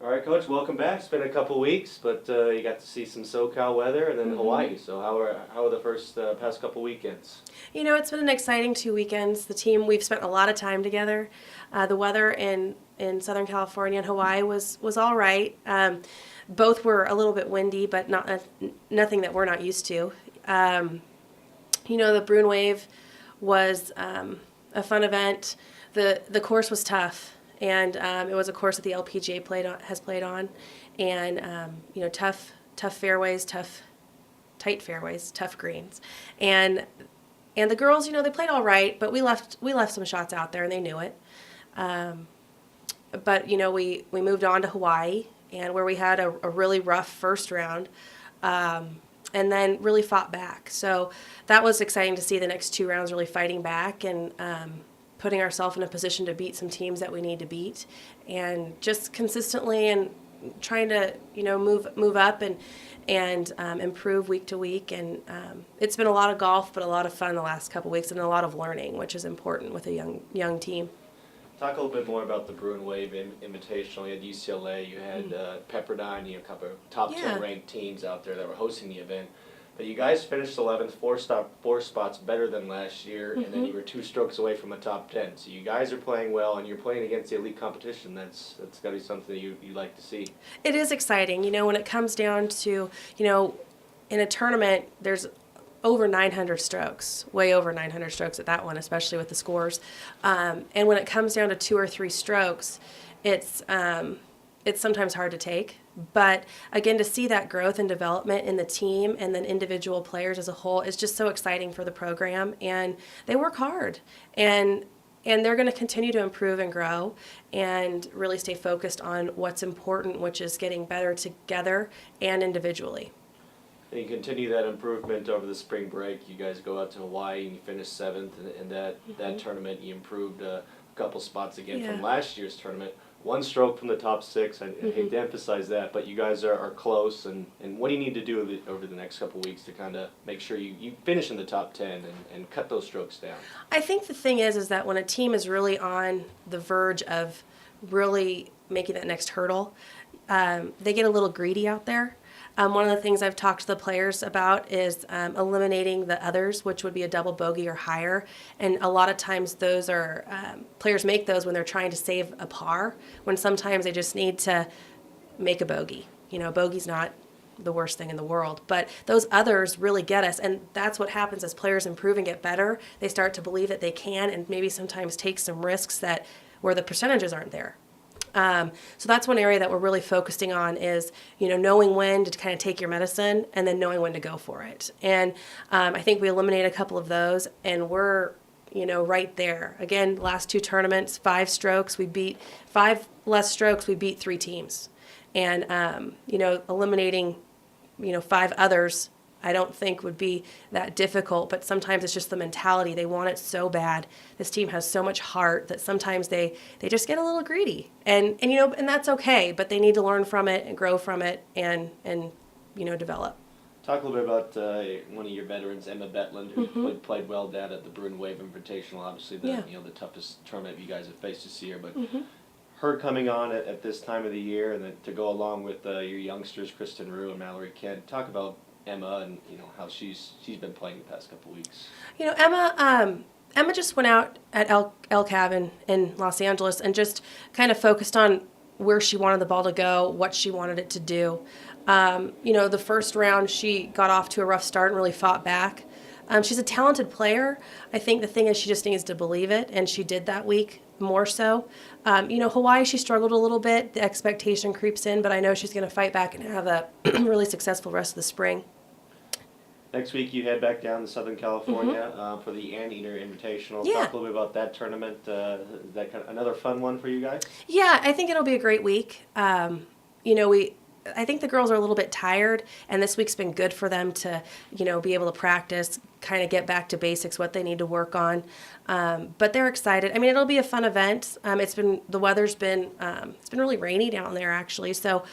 All right, Coach, welcome back. It's been a couple weeks, but you got to see some SoCal weather and then Hawaii. So how are the past couple weekends? You know, it's been an exciting 2 weekends. The team, we've spent a lot of time together. The weather in Southern California and Hawaii was all right. Both were a little bit windy, but nothing that we're not used to. The Bruin Wave was a fun event. The course was tough. And it was a course that the LPGA has played on, and tough fairways, tight fairways, tough greens, and the girls, they played all right, but we left some shots out there, and they knew it. But we moved on to Hawaii, and where we had a really rough first round, and then really fought back. So that was exciting to see the next 2 rounds really fighting back and putting ourselves in a position to beat some teams that we need to beat, and just consistently and trying to move up and improve week to week. And it's been a lot of golf, but a lot of fun the last couple weeks, and a lot of learning, which is important with a young team. Talk a little bit more about the Bruin Wave Invitational. You had UCLA, you had Pepperdine, a couple of top 10 ranked teams out there that were hosting the event. But you guys finished 11th, four spots better than last year, and then you were 2 strokes away from a top 10. So you guys are playing well, and you're playing against the elite competition. That's got to be something that you like to see. It is exciting. When it comes down to, in a tournament, there's over 900 strokes, way over 900 strokes at that one, especially with the scores. And when it comes down to 2 or 3 strokes, it's sometimes hard to take. But again, to see that growth and development in the team and then individual players as a whole is just so exciting for the program. And they work hard, and they're going to continue to improve and grow and really stay focused on what's important, which is getting better together and individually. And you continue that improvement over the spring break. You guys go out to Hawaii and you finish 7th, and that tournament you improved a couple spots again from last year's tournament. 1 stroke from the top 6. I hate to emphasize that, but you guys are close. And what do you need to do over the next couple of weeks to kind of make sure you finish in the top 10 and cut those strokes down? I think the thing is that when a team is really on the verge of really making that next hurdle, they get a little greedy out there. One of the things I've talked to the players about is eliminating the others, which would be a double bogey or higher. And a lot of times those are, players make those when they're trying to save a par, when sometimes they just need to make a bogey. Bogey's not the worst thing in the world, but those others really get us. And that's what happens as players improve and get better. They start to believe that they can, and maybe sometimes take some risks where the percentages aren't there. So that's one area that we're really focusing on is, knowing when to kind of take your medicine and then knowing when to go for it. And I think we eliminated a couple of those, and we're, right there. Again, last 2 tournaments, 5 strokes, we beat 5 less strokes, we beat 3 teams. And, eliminating, 5 others, I don't think would be that difficult, but sometimes it's just the mentality. They want it so bad. This team has so much heart that sometimes they just get a little greedy. And that's okay, but they need to learn from it and grow from it and develop. Talk a little bit about one of your veterans, Emma Betland, who played well down at the Bruin Wave Invitational. Obviously, the toughest tournament you guys have faced this year, but her coming on at this time of the year, and then to go along with your youngsters, Kristen Rue and Mallory Kent. Talk about Emma and how she's been playing the past couple weeks. Emma just went out at El Cab in Los Angeles and just kind of focused on where she wanted the ball to go, what she wanted it to do. The first round she got off to a rough start and really fought back. She's a talented player. I think the thing is she just needs to believe it, and she did that week more so. Hawaii, she struggled a little bit. The expectation creeps in, but I know she's going to fight back and have a really successful rest of the spring. Next week you head back down to Southern California for the Anteater Invitational. Talk a little bit about that tournament. Is that kind of another fun one for you guys? Yeah, I think it'll be a great week. I think the girls are a little bit tired, and this week's been good for them to, be able to practice, kind of get back to basics, what they need to work on. But they're excited. I mean, it'll be a fun event. The weather's been, it's been really rainy down there actually. So,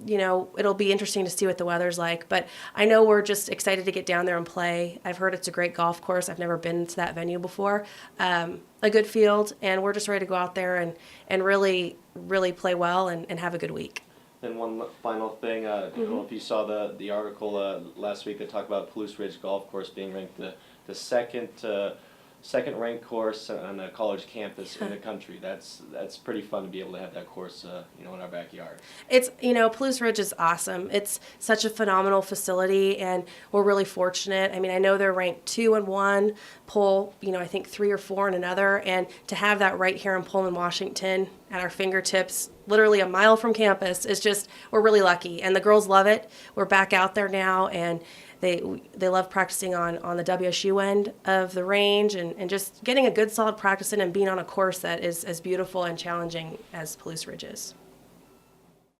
it'll be interesting to see what the weather's like. But I know we're just excited to get down there and play. I've heard it's a great golf course. I've never been to that venue before. A good field, and we're just ready to go out there and really, really play well and have a good week. And one final thing, I don't know if you saw the article last week that talked about Palouse Ridge Golf Course being ranked the second ranked course on a college campus in the country. That's pretty fun to be able to have that course in our backyard. It's Palouse Ridge is awesome. It's such a phenomenal facility, and we're really fortunate. I mean, I know they're ranked 2 in one poll, I think 3 or 4 in another, and to have that right here in Pullman, Washington at our fingertips, literally a mile from campus, is just, we're really lucky. And the girls love it. We're back out there now, and they love practicing on the WSU end of the range and just getting a good solid practice in and being on a course that is as beautiful and challenging as Palouse Ridge is.